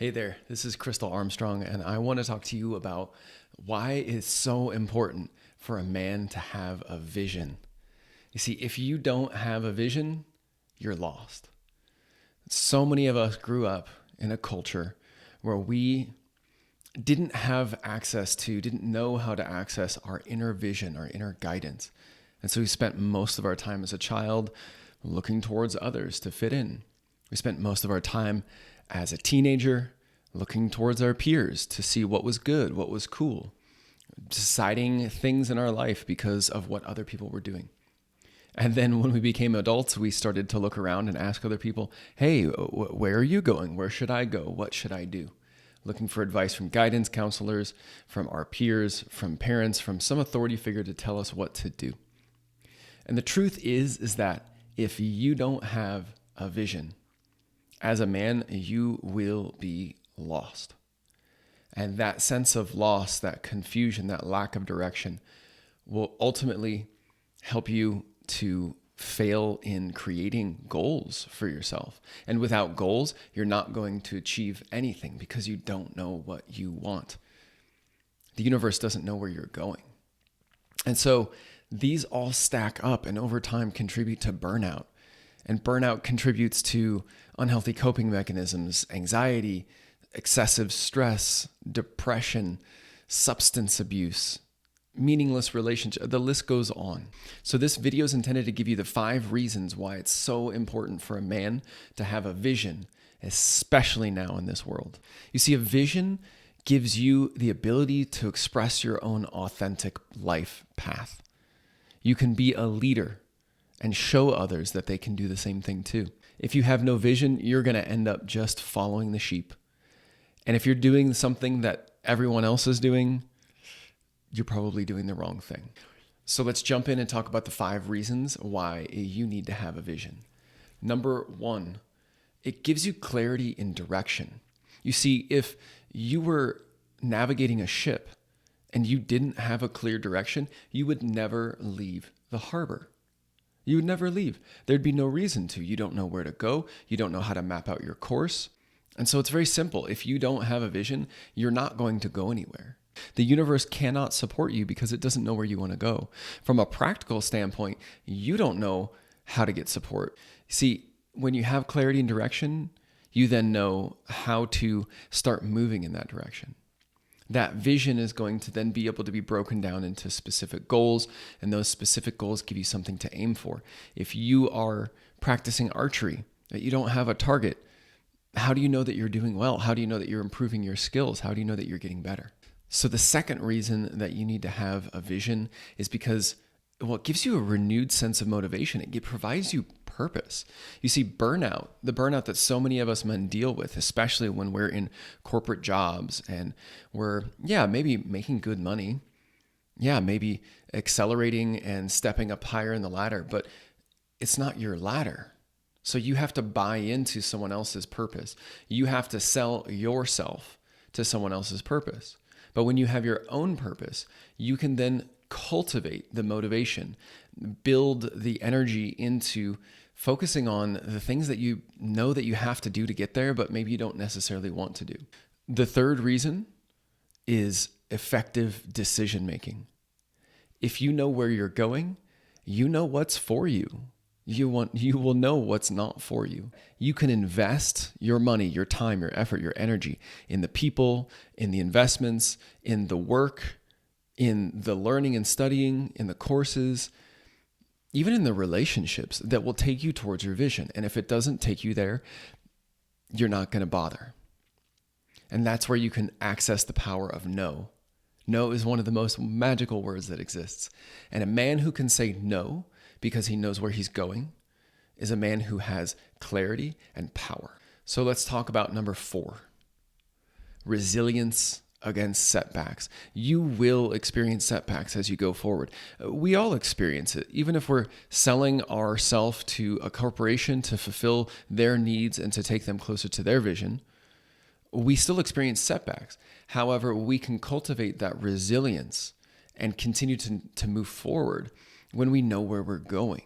Hey there, this is Crystal Armstrong, and I want to talk to you about why it's so important for a man to have a vision. You see, if you don't have a vision, you're lost. So many of us grew up in a culture where we didn't know how to access our inner vision, our inner guidance. And so we spent most of our time as a child looking towards others to fit in. We spent most of our time as a teenager looking towards our peers to see what was good, what was cool, deciding things in our life because of what other people were doing. And then when we became adults, we started to look around and ask other people, hey, where are you going? Where should I go? What should I do? Looking for advice from guidance counselors, from our peers, from parents, from some authority figure to tell us what to do. And the truth is that if you don't have a vision, as a man, you will be lost. And that sense of loss, that confusion, that lack of direction will ultimately help you to fail in creating goals for yourself. And without goals, you're not going to achieve anything because you don't know what you want. The universe doesn't know where you're going. And so these all stack up and over time contribute to burnout. And burnout contributes to unhealthy coping mechanisms, anxiety, excessive stress, depression, substance abuse, meaningless relationships. The list goes on. So this video is intended to give you the 5 reasons why it's so important for a man to have a vision, especially now in this world. You see, a vision gives you the ability to express your own authentic life path. You can be a leader and show others that they can do the same thing too. If you have no vision, you're going to end up just following the sheep. And if you're doing something that everyone else is doing, you're probably doing the wrong thing. So let's jump in and talk about the 5 reasons why you need to have a vision. Number 1, it gives you clarity in direction. You see, if you were navigating a ship and you didn't have a clear direction, you would never leave the harbor. You would never leave. There'd be no reason to. You don't know where to go. You don't know how to map out your course. And so it's very simple. If you don't have a vision, you're not going to go anywhere. The universe cannot support you because it doesn't know where you want to go. From a practical standpoint, you don't know how to get support. See, when you have clarity and direction, you then know how to start moving in that direction. That vision is going to then be able to be broken down into specific goals, and those specific goals give you something to aim for. If you are practicing archery, that you don't have a target, how do you know that you're doing well? How do you know that you're improving your skills? How do you know that you're getting better? So the second reason that you need to have a vision is because, well, it gives you a renewed sense of motivation. It provides you purpose. You see, the burnout that so many of us men deal with, especially when we're in corporate jobs and we're, maybe making good money. Maybe accelerating and stepping up higher in the ladder, but it's not your ladder. So you have to buy into someone else's purpose. You have to sell yourself to someone else's purpose. But when you have your own purpose, you can then cultivate the motivation, build the energy into focusing on the things that you know that you have to do to get there, but maybe you don't necessarily want to do. The third reason is effective decision making. If you know where you're going, you know what's for you. You will know what's not for you. You can invest your money, your time, your effort, your energy in the people, in the investments, in the work, in the learning and studying, in the courses, even in the relationships that will take you towards your vision. And if it doesn't take you there, you're not going to bother. And that's where you can access the power of no. No is one of the most magical words that exists. And a man who can say no because he knows where he's going is a man who has clarity and power. So let's talk about number 4, resilience against setbacks. You will experience setbacks as you go forward. We all experience it. Even if we're selling ourselves to a corporation to fulfill their needs and to take them closer to their vision, we still experience setbacks. However, we can cultivate that resilience and continue to move forward when we know where we're going.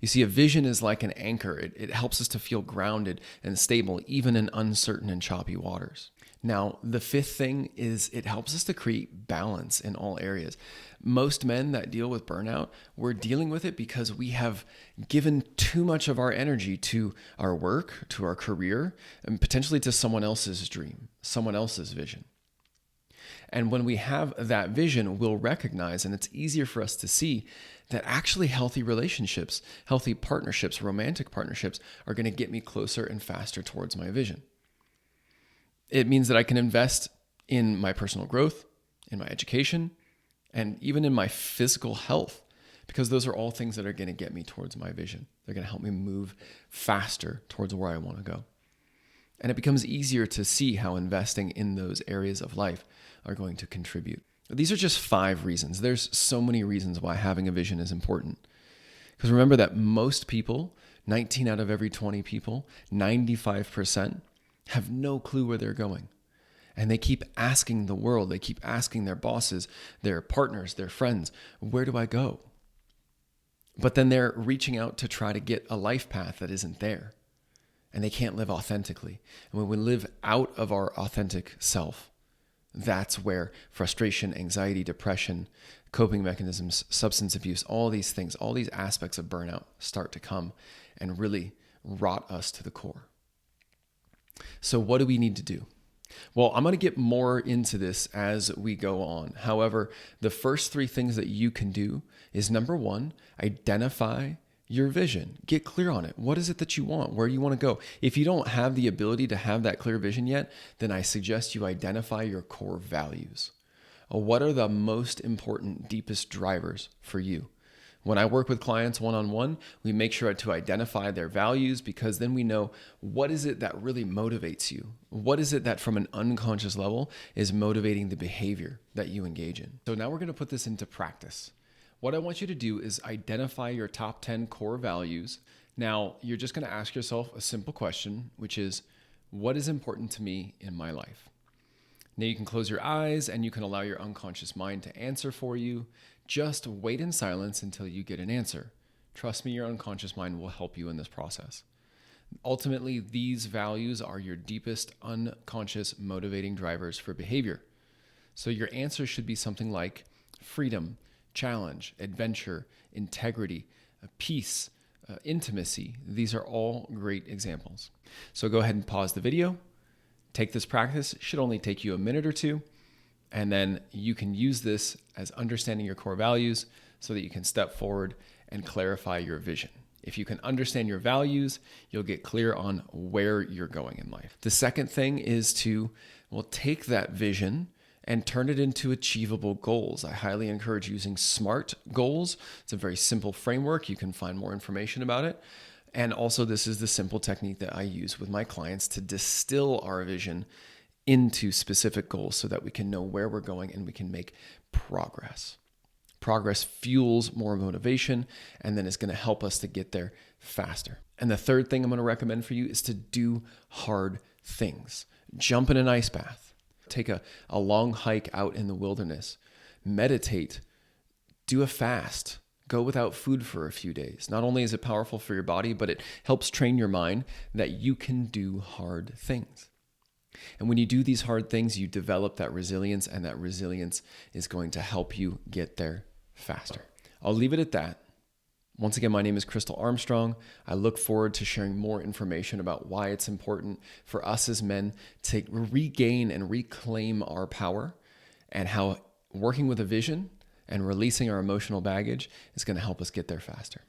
You see, a vision is like an anchor. It helps us to feel grounded and stable, even in uncertain and choppy waters. Now, the fifth thing is it helps us to create balance in all areas. Most men that deal with burnout, we're dealing with it because we have given too much of our energy to our work, to our career, and potentially to someone else's dream, someone else's vision. And when we have that vision, we'll recognize, and it's easier for us to see, that actually healthy relationships, healthy partnerships, romantic partnerships are going to get me closer and faster towards my vision. It means that I can invest in my personal growth, in my education, and even in my physical health, because those are all things that are going to get me towards my vision. They're going to help me move faster towards where I want to go. And it becomes easier to see how investing in those areas of life are going to contribute. These are just 5 reasons. There's so many reasons why having a vision is important. Because remember that most people, 19 out of every 20 people, 95%, have no clue where they're going. And they keep asking the world, they keep asking their bosses, their partners, their friends, where do I go? But then they're reaching out to try to get a life path that isn't there. And they can't live authentically. And when we live out of our authentic self, that's where frustration, anxiety, depression, coping mechanisms, substance abuse, all these things, all these aspects of burnout start to come and really rot us to the core. So what do we need to do? Well, I'm going to get more into this as we go on. However, the first 3 things that you can do is, number 1, identify your vision. Get clear on it. What is it that you want? Where do you want to go? If you don't have the ability to have that clear vision yet, then I suggest you identify your core values. What are the most important, deepest drivers for you? When I work with clients one-on-one, we make sure to identify their values, because then we know what is it that really motivates you? What is it that from an unconscious level is motivating the behavior that you engage in? So now we're going to put this into practice. What I want you to do is identify your top 10 core values. Now, you're just going to ask yourself a simple question, which is, what is important to me in my life? Now you can close your eyes and you can allow your unconscious mind to answer for you. Just wait in silence until you get an answer. Trust me, your unconscious mind will help you in this process. Ultimately, these values are your deepest unconscious motivating drivers for behavior. So your answer should be something like freedom, challenge, adventure, integrity, peace, intimacy. These are all great examples. So go ahead and pause the video. Take this practice. It should only take you a minute or 2. And then you can use this as understanding your core values so that you can step forward and clarify your vision. If you can understand your values, you'll get clear on where you're going in life. The second thing is to, take that vision and turn it into achievable goals. I highly encourage using SMART goals. It's a very simple framework. You can find more information about it. And also, this is the simple technique that I use with my clients to distill our vision into specific goals so that we can know where we're going and we can make progress. Progress fuels more motivation, and then it's going to help us to get there faster. And the third thing I'm going to recommend for you is to do hard things. Jump in an ice bath. Take a long hike out in the wilderness. Meditate. Do a fast. Go without food for a few days. Not only is it powerful for your body, but it helps train your mind that you can do hard things. And when you do these hard things, you develop that resilience, and that resilience is going to help you get there faster. I'll leave it at that. Once again, my name is Crystal Armstrong. I look forward to sharing more information about why it's important for us as men to regain and reclaim our power, and how working with a vision and releasing our emotional baggage is going to help us get there faster.